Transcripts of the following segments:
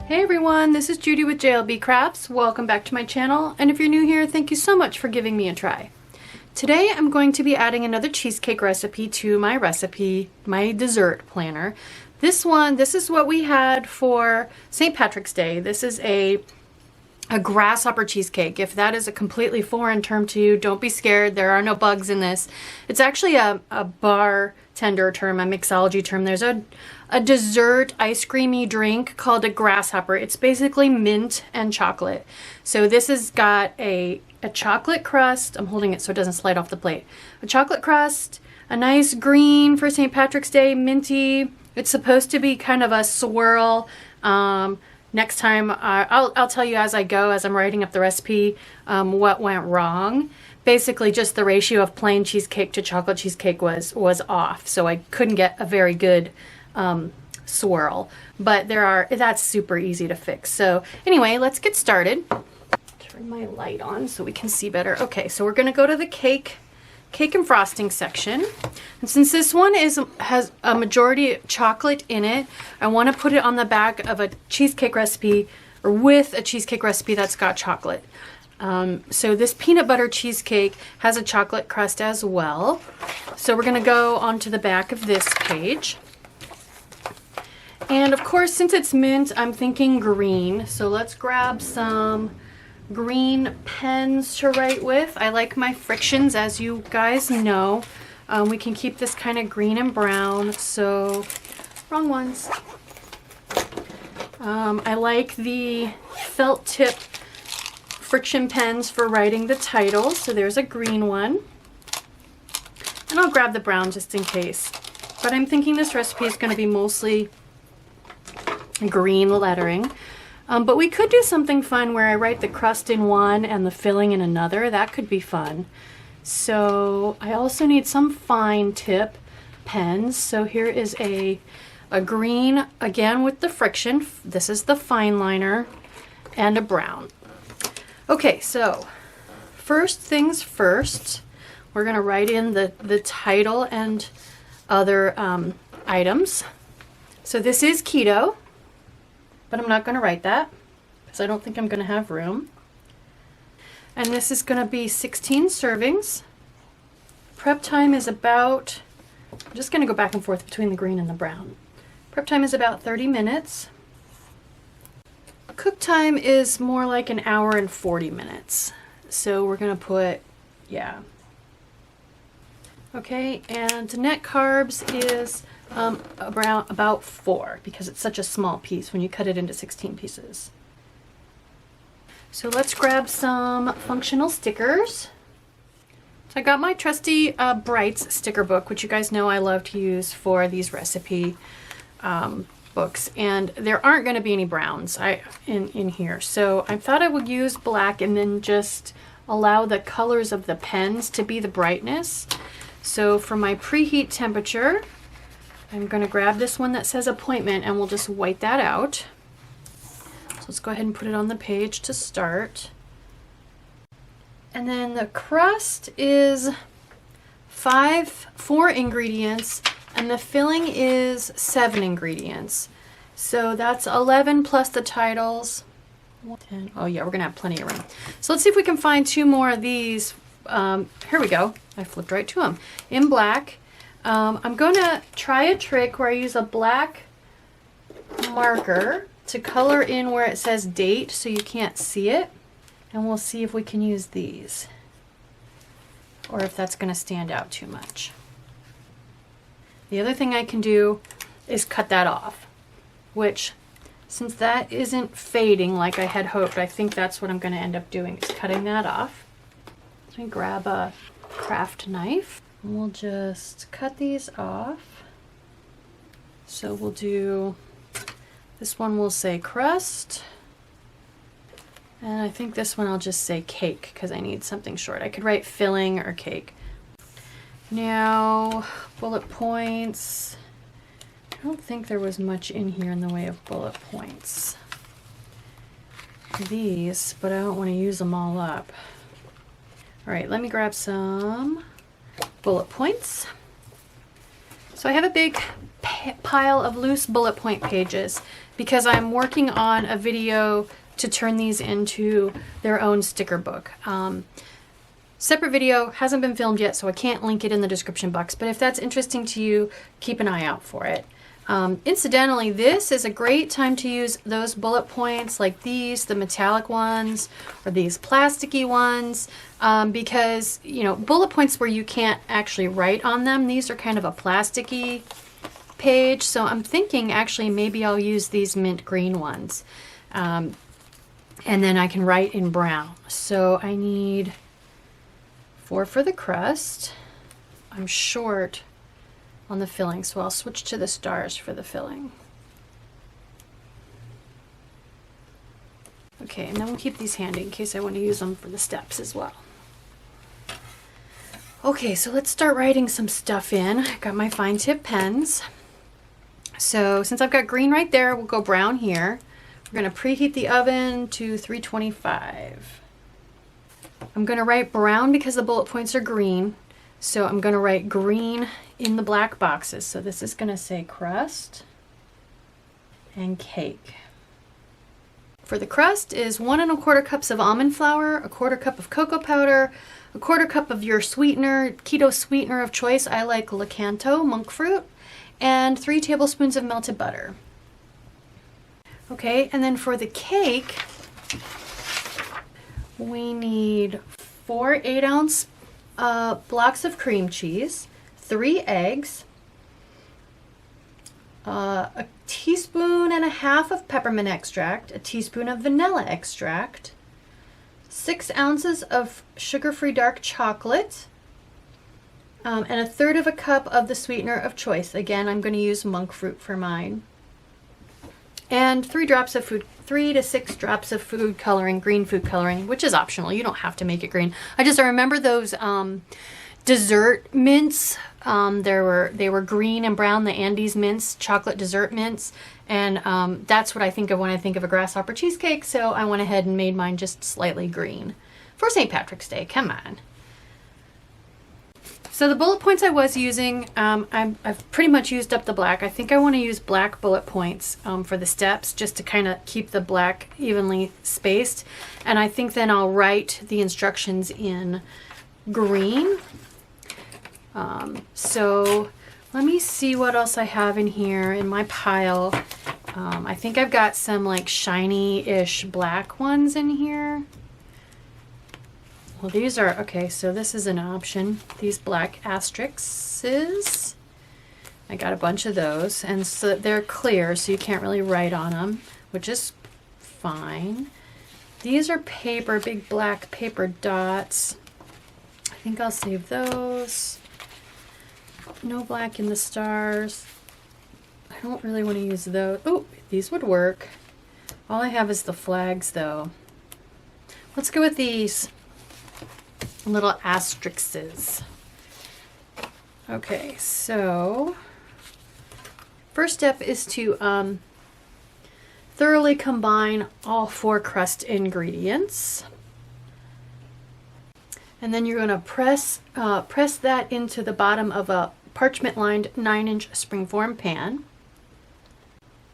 Hey everyone, this is Judi with JLBCrafts. Welcome back to my channel, and if you're new here, thank you so much for giving me a try. Today I'm going to be adding another cheesecake recipe to my dessert planner. This is what we had for St. Patrick's Day. This is a grasshopper cheesecake. If that is a completely foreign term to you, don't be scared. There are no bugs in this. It's actually a bartender term, a mixology term. There's a dessert ice creamy drink called a grasshopper. It's basically mint and chocolate. So this has got a chocolate crust. I'm holding it so it doesn't slide off the plate. A chocolate crust, a nice green for St. Patrick's Day, minty. It's supposed to be kind of a swirl. Next time, I'll tell you as I go, as I'm writing up the recipe, what went wrong. Basically, just the ratio of plain cheesecake to chocolate cheesecake was off, so I couldn't get a very good swirl. But that's super easy to fix. So anyway, let's get started. Turn my light on so we can see better. Okay, so we're gonna go to the cake and frosting section. And since this one has a majority chocolate in it, I want to put it on the back of a cheesecake recipe, or with a cheesecake recipe that's got chocolate. So this peanut butter cheesecake has a chocolate crust as well. So we're going to go onto the back of this page. And of course, since it's mint, I'm thinking green. So let's grab some green pens to write with. I like my Frictions, as you guys know. We can keep this kind of green and brown, so wrong ones. I like the felt tip Frixion pens for writing the titles, so there's a green one. And I'll grab the brown just in case. But I'm thinking this recipe is going to be mostly green lettering. But we could do something fun where I write the crust in one and the filling in another. That could be fun. So I also need some fine tip pens. So here is a green, again with the Frixion. This is the fine liner, and a brown. Okay, so first things first, we're going to write in the title and other items. So this is keto. But I'm not going to write that because I don't think I'm going to have room. And this is going to be 16 servings. Prep time is about, I'm just going to go back and forth between the green and the brown. Prep time is about 30 minutes. Cook time is more like an hour and 40 minutes. So we're going to put, yeah. Okay, and net carbs is about 4, because it's such a small piece when you cut it into 16 pieces. So let's grab some functional stickers. So I got my trusty Brights sticker book, which you guys know I love to use for these recipe books, and there aren't going to be any browns in here, so I thought I would use black and then just allow the colors of the pens to be the brightness. So for my preheat temperature, I'm going to grab this one that says appointment, and we'll just white that out. So let's go ahead and put it on the page to start. And then the crust is 4 ingredients, and the filling is 7 ingredients. So that's 11 plus the titles. 10. Oh yeah, we're going to have plenty of room. So let's see if we can find 2 more of these. Here we go. I flipped right to them. In black. I'm going to try a trick where I use a black marker to color in where it says date so you can't see it. And we'll see if we can use these, or if that's going to stand out too much. The other thing I can do is cut that off, which, since that isn't fading like I had hoped, I think that's what I'm going to end up doing, is cutting that off. Let me grab a craft knife. We'll just cut these off. So we'll do, this one will say crust. And I think this one I'll just say cake because I need something short. I could write filling or cake. Now, bullet points. I don't think there was much in here in the way of bullet points. These, but I don't want to use them all up. All right, let me grab some bullet points. So I have a big pile of loose bullet point pages because I'm working on a video to turn these into their own sticker book. Separate video, hasn't been filmed yet, so I can't link it in the description box, but if that's interesting to you, keep an eye out for it. Incidentally, this is a great time to use those bullet points like these, the metallic ones, or these plasticky ones, because, you know, bullet points where you can't actually write on them, these are kind of a plasticky page, so I'm thinking actually maybe I'll use these mint green ones. And then I can write in brown. So I need 4 for the crust. I'm short on the filling, so I'll switch to the stars for the filling. Okay, and then we'll keep these handy in case I want to use them for the steps as well. Okay, so let's start writing some stuff in. I got my fine tip pens. So since I've got green right there, we'll go brown here. We're going to preheat the oven to 325. I'm going to write brown because the bullet points are green. So I'm going to write green in the black boxes. So this is going to say crust and cake. For the crust is 1 1/4 cups of almond flour, 1/4 cup of cocoa powder, 1/4 cup of your sweetener, keto sweetener of choice. I like Lakanto, Monkfruit, and 3 tablespoons of melted butter. Okay, and then for the cake, we need 4 8-ounce blocks of cream cheese, 3 eggs, a teaspoon and a half of peppermint extract, a teaspoon of vanilla extract, 6 ounces of sugar-free dark chocolate, and 1/3 of a cup of the sweetener of choice. Again, I'm going to use Monkfruit for mine. And 3 to 6 drops of food coloring, green food coloring, which is optional. You don't have to make it green. I remember those dessert mints. They were green and brown, the Andes mints, chocolate dessert mints. And that's what I think of when I think of a grasshopper cheesecake. So I went ahead and made mine just slightly green for St. Patrick's Day. Come on. So the bullet points I was using, I've pretty much used up the black. I think I want to use black bullet points for the steps just to kind of keep the black evenly spaced. And I think then I'll write the instructions in green. So let me see what else I have in here in my pile. I think I've got some like shiny-ish black ones in here. Well, these are, okay, so this is an option. These black asterisks. I got a bunch of those, and so they're clear, so you can't really write on them, which is fine. These are paper, big black paper dots. I think I'll save those. No black in the stars. I don't really want to use those. Oh, these would work. All I have is the flags, though. Let's go with these little asterisks. Okay, so first step is to thoroughly combine all 4 crust ingredients. And then you're going to press that into the bottom of a parchment-lined 9-inch springform pan.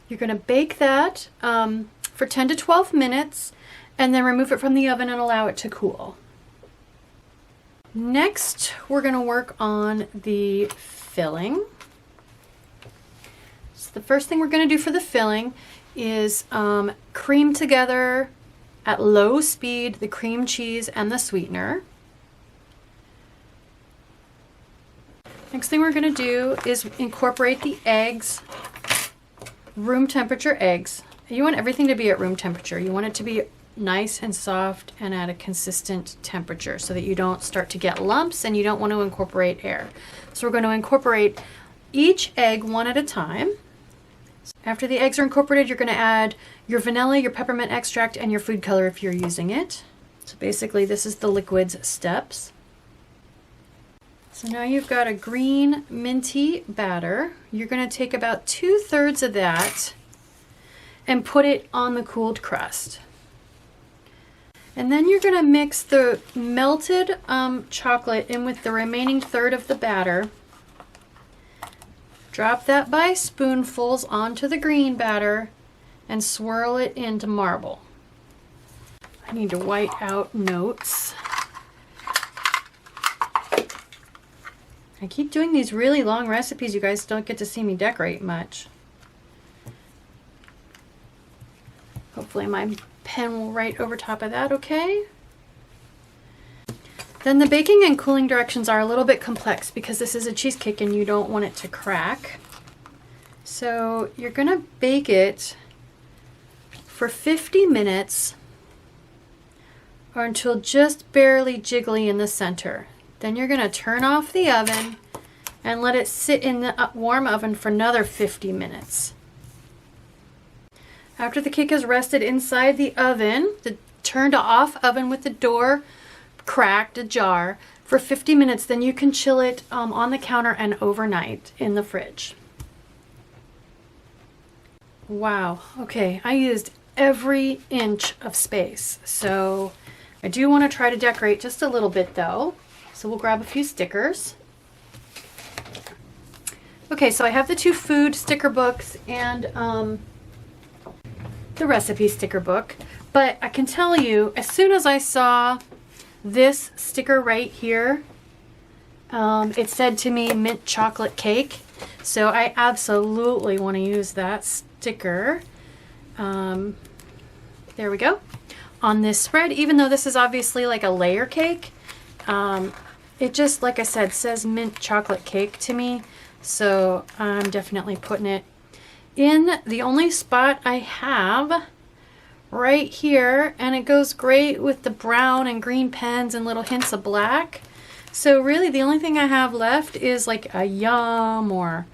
You're going to bake that for 10 to 12 minutes and then remove it from the oven and allow it to cool. Next, we're going to work on the filling. So the first thing we're going to do for the filling is cream together at low speed the cream cheese and the sweetener. Next thing we're going to do is incorporate the eggs, room temperature eggs. You want everything to be at room temperature. You want it to be nice and soft and at a consistent temperature so that you don't start to get lumps and you don't want to incorporate air. So we're going to incorporate each egg one at a time. After the eggs are incorporated, you're going to add your vanilla, your peppermint extract, and your food color if you're using it. So basically this is the liquids steps. So now you've got a green minty batter. You're going to take about 2/3 of that and put it on the cooled crust. And then you're going to mix the melted chocolate in with the remaining 1/3 of the batter. Drop that by spoonfuls onto the green batter and swirl it into marble. I need to white out notes. I keep doing these really long recipes. You guys don't get to see me decorate much. Hopefully my pen will write over top of that okay. Then the baking and cooling directions are a little bit complex because this is a cheesecake and you don't want it to crack. So you're gonna bake it for 50 minutes or until just barely jiggly in the center. Then you're gonna turn off the oven and let it sit in the warm oven for another 50 minutes. After the cake has rested inside the oven, the turned off oven with the door cracked ajar for 50 minutes, then you can chill it on the counter and overnight in the fridge. Wow, okay, I used every inch of space. So I do want to try to decorate just a little bit though. So we'll grab a few stickers. Okay, so I have the 2 food sticker books and the recipe sticker book, but I can tell you, as soon as I saw this sticker right here, it said to me mint chocolate cake, so I absolutely want to use that sticker. There we go. On this spread, even though this is obviously like a layer cake, it just, like I said, says mint chocolate cake to me, so I'm definitely putting it in the only spot I have, right here, and it goes great with the brown and green pens and little hints of black. So really the only thing I have left is like a yum or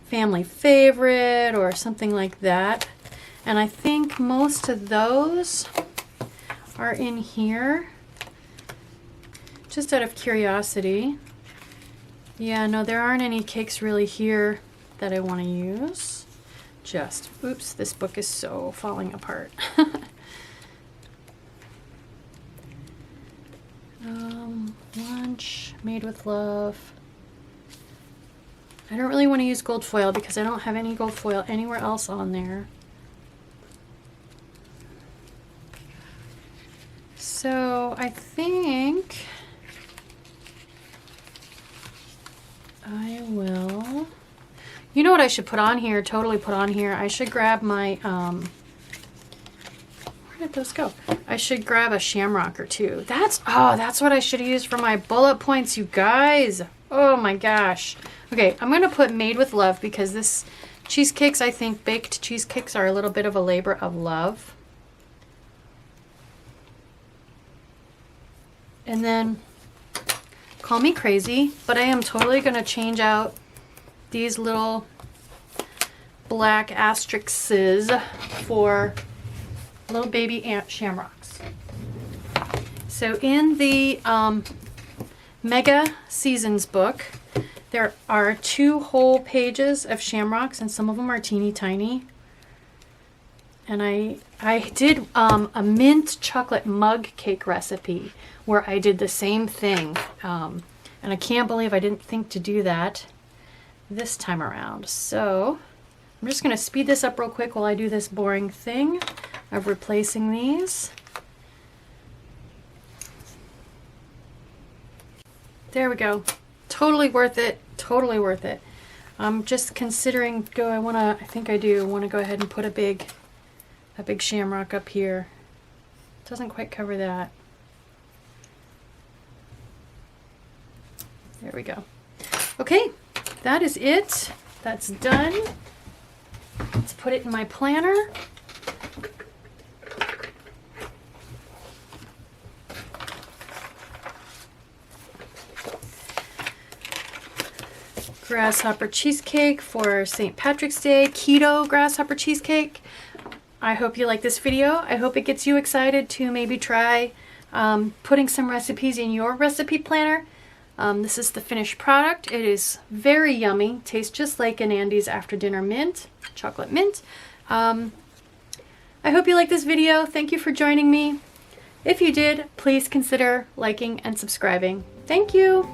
family favorite or something like that, and I think most of those are in here just out of curiosity. Yeah, no, there aren't any cakes really here that I want to use. Just, oops, this book is so falling apart. Lunch, made with love. I don't really want to use gold foil because I don't have any gold foil anywhere else on there. So I think I will, you know what I should put on here, totally put on here? I should grab my, where did those go? I should grab a shamrock or two. That's what I should have used for my bullet points, you guys. Oh my gosh. Okay, I'm going to put made with love because this cheesecakes, I think baked cheesecakes are a little bit of a labor of love. And then, call me crazy, but I am totally going to change out these little black asterisks for little baby ant shamrocks. So in the Mega Seasons book, there are 2 whole pages of shamrocks, and some of them are teeny tiny. And I did a mint chocolate mug cake recipe where I did the same thing. And I can't believe I didn't think to do that this time around. So I'm just going to speed this up real quick while I do this boring thing of replacing these. There we go. Totally worth it. Totally worth it. I'm just considering, I think I do want to go ahead and put a big shamrock up here. Doesn't quite cover that. There we go. Okay, that is it. That's done. Let's put it in my planner. Grasshopper cheesecake for St. Patrick's Day. Keto Grasshopper Cheesecake. I hope you like this video. I hope it gets you excited to maybe try putting some recipes in your recipe planner. This is the finished product. It is very yummy. Tastes just like an Andy's after dinner mint, chocolate mint. I hope you like this video. Thank you for joining me. If you did, please consider liking and subscribing. Thank you.